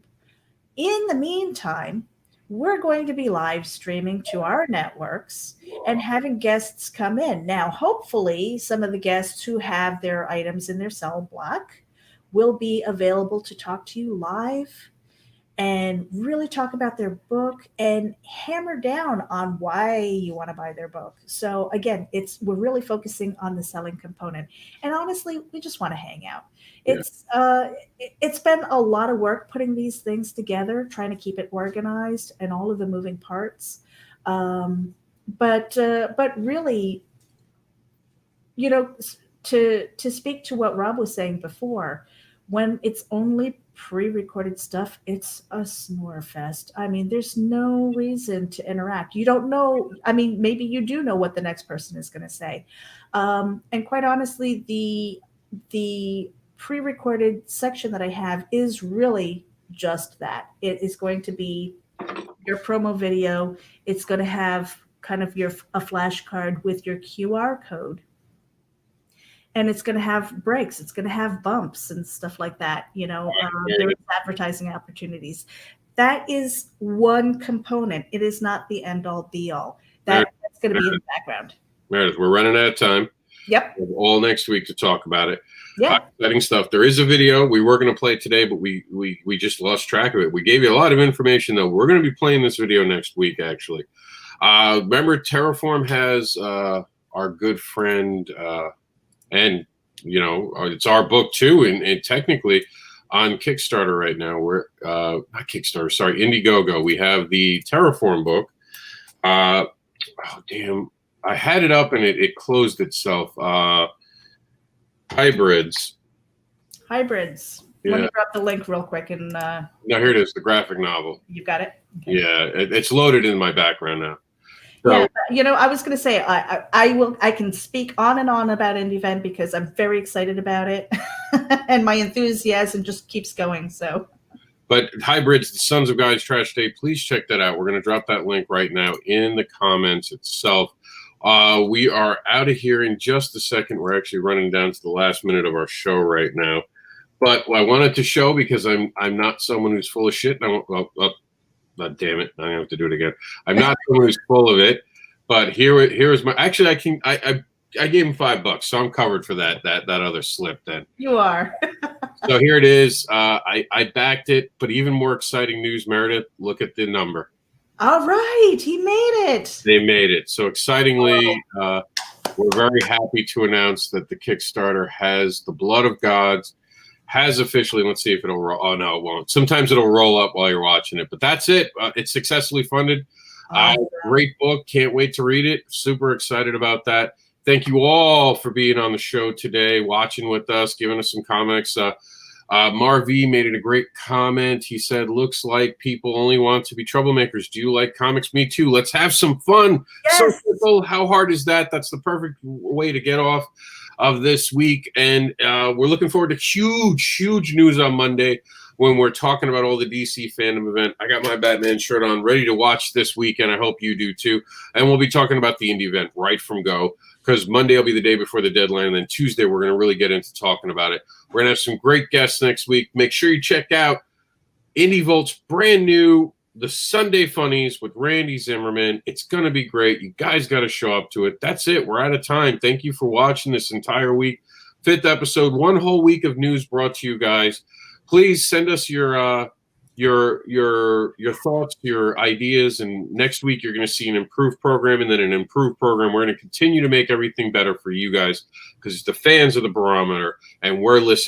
In the meantime, we're going to be live streaming to our networks and having guests come in. Now, hopefully, some of the guests who have their items in their cell block will be available to talk to you live and really talk about their book and hammer down on why you want to buy their book. So again, we're really focusing on the selling component. And honestly, we just want to hang out. It's been a lot of work putting these things together, trying to keep it organized and all of the moving parts. But really, you know, to speak to what Rob was saying before, when it's only pre-recorded stuff, it's a snore fest. I mean, there's no reason to interact. You don't know. I mean, maybe you do know what the next person is going to say. And quite honestly, the pre-recorded section that I have is really just that. It is going to be your promo video. It's going to have kind of a flashcard with your QR code. And it's going to have breaks. It's going to have bumps and stuff like that. You know, there's advertising opportunities. That is one component. It is not the end all be all. That's going to be in the background. Meredith, we're running out of time. Yep. We have all next week to talk about it. Yeah. Exciting stuff. There is a video we were going to play today, but we just lost track of it. We gave you a lot of information, though. We're going to be playing this video next week, actually. Remember, Terraform has our good friend, and, you know, it's our book, too. And technically, on Kickstarter right now, we're not Kickstarter, sorry, Indiegogo. We have the Terraform book. Oh, damn. I had it up and it closed itself. Hybrids. Yeah. Let me drop the link real quick and no, here it is, the graphic novel. You got it? Okay. Yeah, it's loaded in my background now. So, yeah, you know, I was going to say I can speak on and on about INDEEvent because I'm very excited about it, and my enthusiasm just keeps going. So, but Hybrids, the Sons of Guys Trash Day, please check that out. We're going to drop that link right now in the comments itself. We are out of here in just a second. We're actually running down to the last minute of our show right now, but I wanted to show because I'm not someone who's full of shit. God damn it! I'm gonna have to do it again. I'm not someone who's full of it, but here is my. Actually, I gave him $5, so I'm covered for that other slip. Then you are. So here it is. I backed it, but even more exciting news, Meredith. Look at the number. All right, he made it. They made it. So excitingly, we're very happy to announce that the Kickstarter has the Blood of Gods. Has officially, let's see if it'll roll. Oh, no, it won't. Sometimes it'll roll up while you're watching it, but that's it. It's successfully funded. Great book. Can't wait to read it. Super excited about that. Thank you all for being on the show today, watching with us, giving us some comics. Marv made it a great comment. He said, looks like people only want to be troublemakers. Do you like comics? Me too. Let's have some fun. Yes. So simple. How hard is that? That's the perfect way to get off of this week. And we're looking forward to huge news on Monday when we're talking about all the DC fandom event. I got my Batman shirt on, ready to watch this weekend. I hope you do too. And we'll be talking about the INDEEvent right from go, because Monday will be the day before the deadline. And then Tuesday, we're going to really get into talking about it. We're going to have some great guests next week. Make sure you check out INDEEvent's brand new The Sunday Funnies with Randy Zimmerman. It's going to be great. You guys got to show up to it. That's it. We're out of time. Thank you for watching this entire week. 5th episode, one whole week of news brought to you guys. Please send us your your thoughts, your ideas, and next week you're going to see an improved program, and then an improved program. We're going to continue to make everything better for you guys because the fans are the barometer, and we're listening.